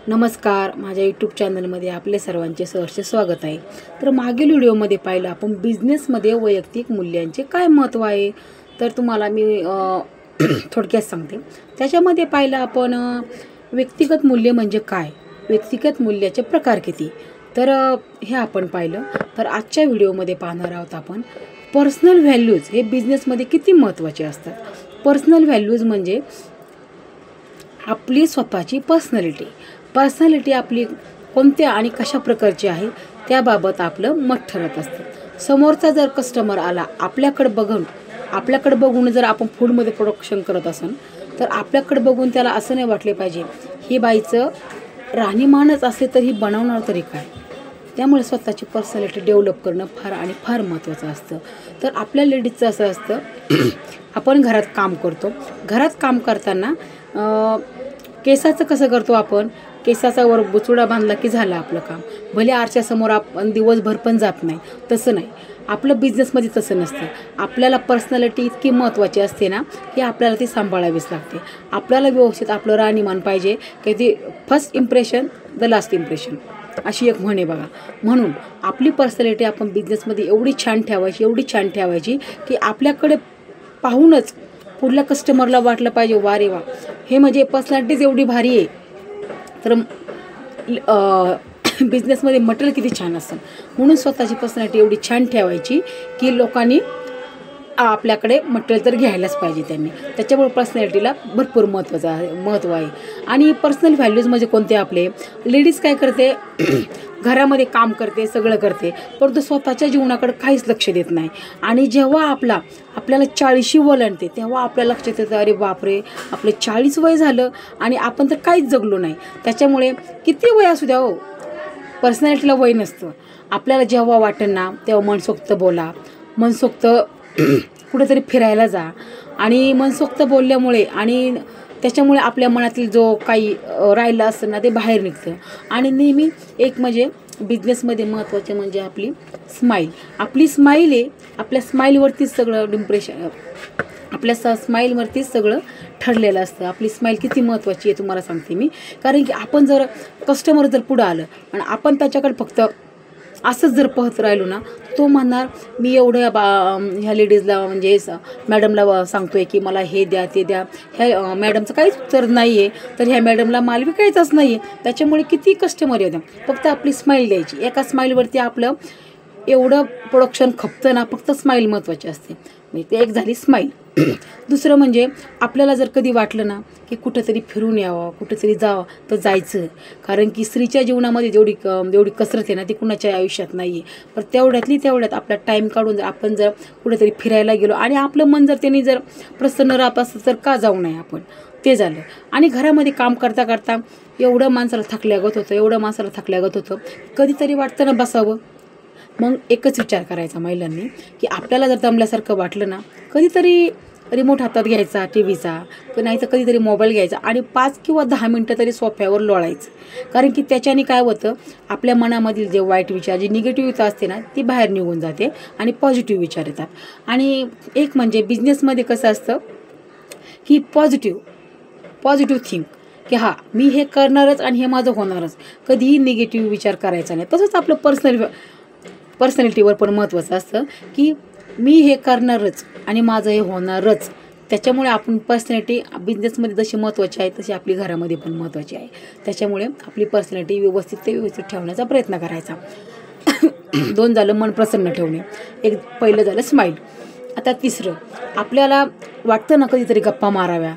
नमस्कार, माझ्या यूट्यूब चॅनलमध्ये आपले सर्वांचे सहर्ष स्वागत आहे। तर मागील व्हिडिओमध्ये पाहिलं आपण बिझनेसमध्ये वैयक्तिक मूल्यांचे काय महत्त्व आहे, तर तुम्हाला मी थोडक्यात सांगते। त्याच्यामध्ये पाहिलं आपण व्यक्तिगत मूल्य म्हणजे काय, व्यक्तिगत मूल्याचे प्रकार किती, तर हे आपण पाहिलं। तर आजच्या व्हिडिओमध्ये पाहणार आहोत आपण पर्सनल व्हॅल्यूज हे बिझनेसमध्ये किती महत्त्वाचे असतात। पर्सनल व्हॅल्यूज म्हणजे आपली स्वतःची पर्सनॅलिटी आपली कोणत्या आणि कशा प्रकारची आहे त्याबाबत आपलं मत ठरत असतं। समोरचा जर कस्टमर आला आपल्याकडे बघून जर आपण फूडमध्ये प्रोडक्शन करत असेल तर आपल्याकडे बघून त्याला असं नाही वाटले पाहिजे ही बाईचं राहणीमानच असे तर ही बनवणार तरी काय। त्यामुळे स्वतःची पर्सनॅलिटी डेव्हलप करणं फार महत्त्वाचं असतं। तर आपल्या लेडीजचं असं असतं आपण घरात काम करतो, घरात काम करताना केसाचं कसं करतो आपण, केसाचा वर बुचुडा बांधला की झालं आपलं काम, भले आरशासमोर आपण दिवसभर पण जात नाही, तसं नाही। आपलं बिझनेसमध्ये तसं नसतं। आपल्याला पर्सनॅलिटी इतकी महत्त्वाची असते ना की आपल्याला ती सांभाळावीच लागते। आपल्याला व्यवस्थित आपलं राहणीमान पाहिजे की ती first impression the last impression अशी एक म्हण आहे बघा। म्हणून आपली पर्सनॅलिटी आपण बिझनेसमध्ये एवढी छान ठेवायची की आपल्याकडे पाहूनच पुढल्या कस्टमरला वाटलं पाहिजे वा रे वा, हे म्हणजे पर्सनॅलिटीज एवढी भारी आहे। तर बिझनेसमध्ये मटेरियल किती छान असतं, म्हणून स्वतःची पर्सनॅलिटी एवढी छान ठेवायची की लोकांनी आपल्याकडे मटेरियल तर घ्यायलाच पाहिजे त्यांनी। त्याच्यामुळे पर्सनॅलिटीला भरपूर महत्त्व आहे। आणि पर्सनल व्हॅल्यूज म्हणजे कोणते, आपले लेडीज काय करते घरामध्ये काम करते, सगळं करते, परंतु स्वतःच्या जीवनाकडे काहीच लक्ष देत नाही। आणि जेव्हा आपल्याला 40शी ओलांडते तेव्हा आपल्या लक्षात येतं अरे बापरे, आपलं 40 वय झालं आणि आपण तर काहीच जगलो नाही। त्याच्यामुळे किती वय असू द्या हो, पर्सनॅलिटीला वय नसतं। आपल्याला जेव्हा वाटेल ना तेव्हा मनसोक्त बोला, मनसोक्त कुठेतरी फिरायला जा, आणि मनसोक्त बोलल्यामुळे आणि त्याच्यामुळे आपल्या मनातील जो काही राहिलं असतं ना ते बाहेर निघतं। आणि नेहमी एक म्हणजे बिझनेसमध्ये महत्त्वाचे म्हणजे आपली स्माईल आहे। आपल्या स्माईलवरतीच सगळं इम्प्रेशन, आपल्या स्माईलवरतीच सगळं ठरलेलं असतं। आपली स्माईल किती महत्त्वाची आहे तुम्हाला सांगते मी, कारण की आपण जर कस्टमर जर पुढं आलं आणि आपण त्याच्याकडे फक्त असंच जर पाहत राहिलो ना, तो म्हणणार मी एवढ्या ह्या लेडीजला म्हणजे मॅडमला सांगतोय की मला हे द्या ते द्या, ह्या मॅडमचं काहीच उत्तर नाही आहे, तर ह्या मॅडमला माल विकायचाच नाही आहे। त्याच्यामुळे किती कस्टमर येतं, फक्त आपली स्माईल द्यायची, एका स्माईलवरती आपलं एवढं प्रोडक्शन खपतं ना, फक्त स्माईल महत्त्वाची असते। म्हणजे ते एक झाली स्माईल। दुसरं म्हणजे आपल्याला जर कधी वाटलं ना की कुठेतरी फिरून यावं, कुठेतरी जावं, तर जायचं, कारण की स्त्रीच्या जीवनामध्ये जेवढी कसरत आहे ना ती कुणाच्या आयुष्यात नाही आहे। पण तेवढ्यात आपला टाईम काढून जर आपण जर कुठेतरी फिरायला गेलो आणि आपलं मन जर त्यांनी जर प्रसन्न राहत असतं तर का जाऊ नये आपण, ते झालं। आणि घरामध्ये काम करता करता एवढं माणसाला थकल्यागत होतं, कधीतरी वाटतं ना बसावं। मग एकच विचार करायचा महिलांनी की आपल्याला जर दमल्यासारखं वाटलं ना, कधीतरी रिमोट हातात घ्यायचा टीव्हीचा, नाही तर कधीतरी मोबाईल घ्यायचा आणि 5 किंवा 10 मिनटं तरी सोफ्यावर लोळायचं। कारण की त्याच्याने काय होतं, आपल्या मनामधील जे वाईट विचार, जी निगेटिव्हिटी असते ना ती बाहेर निघून जाते आणि पॉझिटिव्ह विचार येतात। आणि एक म्हणजे बिझनेसमध्ये कसं असतं की पॉझिटिव्ह थिंक की हां मी हे करणारच आणि हे माझं होणारच, कधीही निगेटिव्ह विचार करायचा नाही। तसंच आपलं पर्सनॅलिटीवर पण महत्त्वाचं असतं की मी हे करणारच आणि माझं हे होणारच। त्याच्यामुळे आपण पर्सनॅलिटी बिझनेसमध्ये जशी महत्त्वाची आहे तशी आपली घरामध्ये पण महत्त्वाची आहे। त्याच्यामुळे आपली पर्सनॅलिटी व्यवस्थित ठेवण्याचा प्रयत्न करायचा। 2 झालं मन प्रसन्न ठेवणे, एक पहिलं झालं स्माईल। आता तिसरं, आपल्याला वाटतं ना कधीतरी गप्पा माराव्या,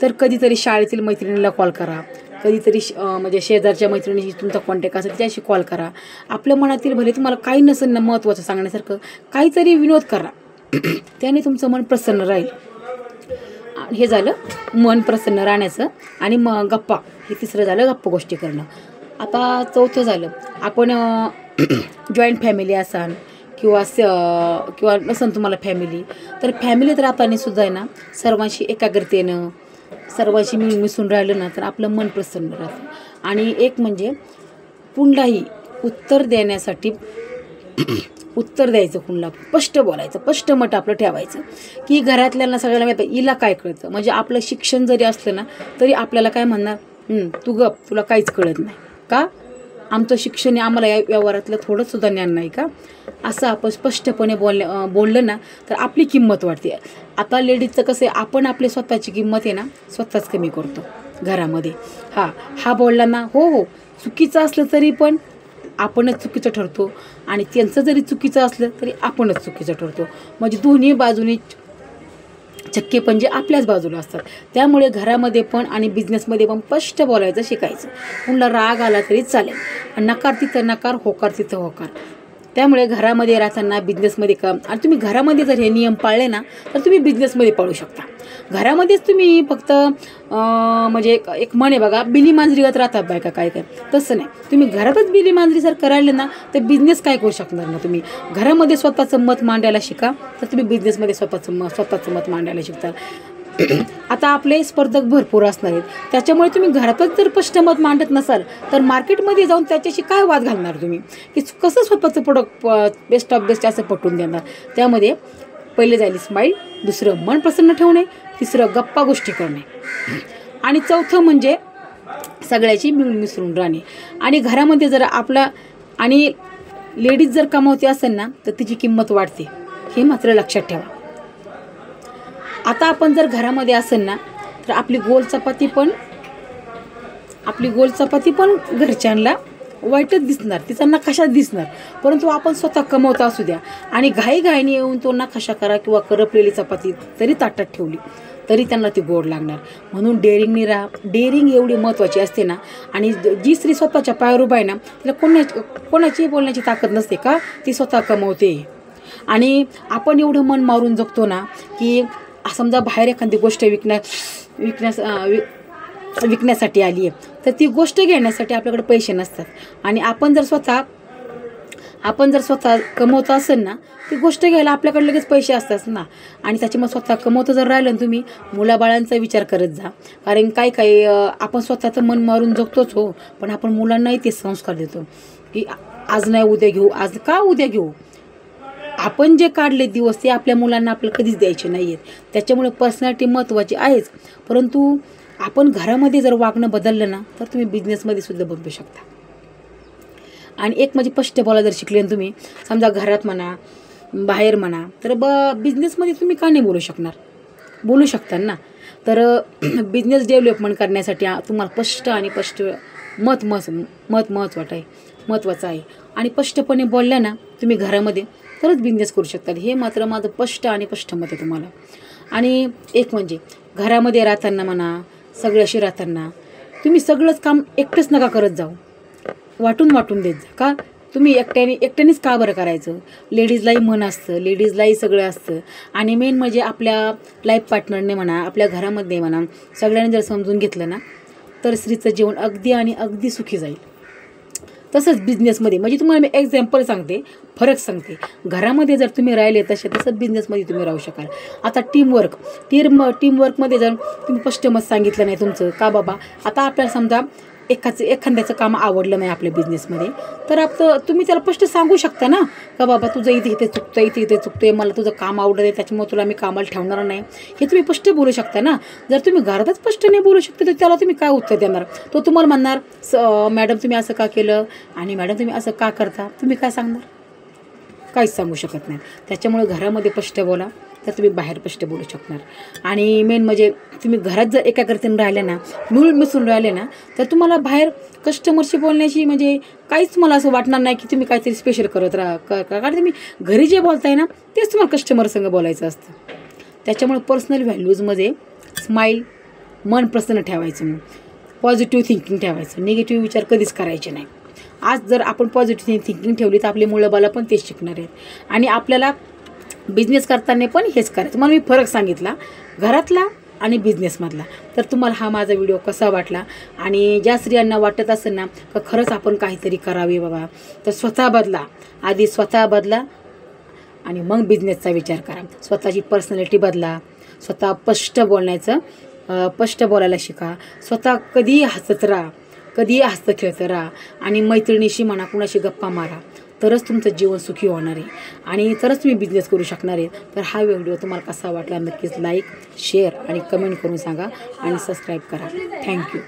तर कधीतरी शाळेतील मैत्रिणीला कॉल करा, कधीतरी म्हणजे शेजारच्या मैत्रिणीशी तुमचा कॉन्टॅक्ट असेल त्याशी कॉल करा। आपल्या मनातील भले तुम्हाला काही नसेल ना महत्त्वाचं सांगण्यासारखं, काहीतरी विनोद करा, त्याने तुमचं मन प्रसन्न राहील। हे झालं मन प्रसन्न राहण्याचं। आणि मग गप्पा, हे तिसरं झालं गप्पा गोष्टी करणं। आता चौथं झालं, आपण जॉईंट फॅमिली असाल किंवा नसेल तुम्हाला फॅमिली, तर फॅमिलीत राहताना सुद्धा आहे ना सर्वांशी एकाग्रतेनं सर्वांशी मिळून राहिलं ना तर आपलं मन प्रसन्न राहतं। आणि एक म्हणजे कुणालाही उत्तर द्यायचं, कुणाला स्पष्ट बोलायचं, स्पष्ट मत आपलं ठेवायचं की घरातल्यांना सगळ्यांना माहिती हिला काय कळतं। म्हणजे आपलं शिक्षण जरी असलं ना तरी आपल्याला काय म्हणणार, तू गप, तुला काहीच कळत नाही का, आमचं शिक्षण आम्हाला या व्यवहारातलं थोडंसुद्धा ज्ञान नाही का, असं आपण स्पष्टपणे बोललं ना तर आपली किंमत वाढते. आता लेडीजचं कसं आहे, आपण आपली स्वतःची किंमत आहे ना स्वतःच कमी करतो घरामध्ये. हा बोलला ना, हो चुकीचं असलं तरी पण आपणच चुकीचं ठरतो आणि त्यांचं जरी चुकीचं असलं तरी आपणच चुकीचं ठरतो. म्हणजे दोन्ही बाजूने चक्के पंजे आपल्याच बाजूला असतात. त्यामुळे घरामध्ये पण आणि बिझनेसमध्ये पण स्पष्ट बोलायचं शिकायचं. कुणाला राग आला तरी चालेल, नकार तिथं नकार, होकार तिथं होकार. त्यामुळे घरामध्ये राहताना बिझनेसमध्ये काम, आणि तुम्ही घरामध्ये जर हे नियम पाळले ना तर तुम्ही बिझनेसमध्ये पाळू शकता. घरामध्येच तुम्ही फक्त म्हणजे एक म्हणे बघा, बिली मांजरीगत राहतात बायका काय तसं नाही. तुम्ही घरातच बिली मांजरी जर करायला ना तर बिझनेस काय करू शकणार ना. तुम्ही घरामध्ये स्वतःचं मत मांडायला शिका तर तुम्ही बिझनेसमध्ये स्वतःचं मत मांडायला शिकता. आता आपले स्पर्धक भरपूर असणार आहेत, त्याच्यामुळे तुम्ही घरातच जर स्पष्ट मत मांडत नसाल तर मार्केटमध्ये जाऊन त्याच्याशी काय वाद घालणार तुम्ही, की कसं स्वतःचं प्रोडक्ट बेस्ट ऑफ बेस्ट असं पटवून देणार. त्यामध्ये पहिले जाईल स्माईल, दुसरं मन प्रसन्न ठेवणे, तिसरं गप्पा गोष्टी करणे, आणि चौथं म्हणजे सगळ्याची मिळून मिसळून राहणे. आणि घरामध्ये जर आपला आणि लेडीज जर कमावते असेल ना तर तिची किंमत वाढते, हे मात्र लक्षात ठेवा. आता आपण जर घरामध्ये असेल ना तर आपली गोल चपाती पण घरच्यांना वाईटच दिसणार, तिचा नकाशाच दिसणार. परंतु आपण स्वतः कमवता असू द्या आणि घाईघाईने येऊन तो नकाशा करा किंवा करपलेली चपाती जरी ताटात ठेवली तरी त्यांना ती गोड लागणार. म्हणून डेअरिंगने राहा. डेअरिंग एवढी महत्त्वाची असते ना, आणि जी स्त्री स्वतःच्या पायावर उभा आहे ना तिला कोणाची बोलण्याची ताकद नसते का, ती स्वतः कमवते. आणि आपण एवढं मन मारून जगतो ना की समजा बाहेर एखादी गोष्ट विकण्यासाठी आली आहे तर ती गोष्ट घेण्यासाठी आपल्याकडे पैसे नसतात. आणि आपण जर स्वतः कमवतो असेल ना ती गोष्ट घ्यायला आपल्याकडे लगेच पैसे असतात ना. आणि त्याच्यामुळे स्वतः कमवतं जर राहिलं ना तुम्ही, मुलाबाळांचा विचार करत जा. कारण काही आपण स्वतः तर मन मारून जगतोच हो, पण आपण मुलांनाही ते संस्कार देतो की आज नाही उद्या घेऊ, आज का उद्या घेऊ. आपण जे काढले दिवस ते आपल्या मुलांना आपल्याला कधीच द्यायचे नाही आहेत. त्याच्यामुळे पर्सनॅलिटी महत्त्वाची आहेच, परंतु आपण घरामध्ये जर वागणं बदललं ना तर तुम्ही बिझनेसमध्ये सुद्धा बदलू शकता. आणि एक म्हणजे स्पष्ट बोला जर शिकले ना तुम्ही, समजा घरात म्हणा बाहेर म्हणा, तर बिझनेसमध्ये तुम्ही का नाही बोलू शकता ना. तर बिझनेस डेव्हलपमेंट करण्यासाठी तुम्हाला स्पष्ट मत महत्त्वाचं आहे. आणि स्पष्टपणे बोलल्या ना तुम्ही घरामध्ये तरच बिझनेस करू शकतात. हे मात्र माझं स्पष्ट मत आहे तुम्हाला. आणि एक म्हणजे घरामध्ये राहताना म्हणा, सगळ्याशी राहताना तुम्ही सगळंच काम एकटंच नका करत जाऊ, वाटून देत जा. का तुम्ही एकट्यानेच का बरं करायचं. लेडीजलाही मन असतं, लेडीजलाही सगळं असतं. आणि मेन म्हणजे आपल्या लाईफ पार्टनरने म्हणा, आपल्या घरामध्ये म्हणा, सगळ्यांनी जर समजून घेतलं ना तर स्त्रीचं जीवन अगदी सुखी जाईल. तसंच बिझनेसमध्ये, म्हणजे तुम्हाला मी एक्झाम्पल सांगते, फरक सांगते. घरामध्ये जर तुम्ही राहिले तसं बिझनेसमध्ये तुम्ही राहू शकाल. आता टीमवर्कमध्ये जर तुम्ही स्पष्ट मत सांगितलं नाही तुमचं, का बाबा आता आपल्याला समजा एखाद्याचं काम आवडलं नाही आपल्या बिझनेसमध्ये, तर तुम्ही त्याला स्पष्ट सांगू शकता ना, का बाबा तुझं इथे चुकतंय, मला तुझं काम आवडत आहे, त्याच्यामुळे तुला मी कामाला ठेवणार नाही, हे तुम्ही स्पष्ट बोलू शकता ना. जर तुम्ही घरातच स्पष्ट नाही बोलू शकता तर त्याला तुम्ही काय उत्तर देणार. तो तुम्हाला म्हणणार मॅडम तुम्ही असं का केलं, आणि मॅडम तुम्ही असं का करता, तुम्ही काय सांगणार, काहीच सांगू शकत नाही. त्याच्यामुळे घरामध्ये स्पष्ट बोला तर तुम्ही बाहेर स्पष्ट बोलू शकणार. आणि मेन म्हणजे तुम्ही घरात जर एकाग्रतेने राहिले ना, मिळून मिसळून राहिले ना, तर तुम्हाला बाहेर कस्टमरशी बोलण्याची म्हणजे काहीच मला असं वाटणार नाही की तुम्ही काहीतरी स्पेशल करत राहा. कारण तुम्ही घरी जे बोलताय ना तेच तुम्हाला कस्टमर संग बोलायचं असतं. त्याच्यामुळे पर्सनल व्हॅल्यूजमध्ये स्माईल, मन प्रसन्न ठेवायचं, पॉझिटिव्ह थिंकिंग ठेवायचं, निगेटिव्ह विचार कधीच करायचे नाही. आज जर आपण पॉझिटिव्ह थिंकिंग ठेवली तर आपले मुलं पण तेच शिकणार आहेत. आणि आपल्याला बिझनेस करताना पण हेच करायचं. तुम्हाला मी फरक सांगितला घरातला आणि बिझनेसमधला. तर तुम्हाला हा माझा व्हिडिओ कसा वाटला, आणि ज्या स्त्रियांना वाटत असेल ना का खरंच आपण काहीतरी करावे बाबा, तर आधी स्वतः बदला आणि मग बिझनेसचा विचार करा. स्वतःची पर्सनॅलिटी बदला, स्वतः स्पष्ट बोलायला शिका, स्वतः कधीही हसत राहा, कधीही हसत खेळत राहा, आणि मैत्रिणीशी म्हणा कुणाशी गप्पा मारा, तरच तुमचं जीवन सुखी होणार आहे आणि तरच तुम्ही बिझनेस करू शकणार आहे. तर हा व्हिडिओ तुम्हाला कसा वाटला नक्कीच लाईक, शेअर आणि कमेंट करून सांगा आणि सबस्क्राईब करा. थँक्यू.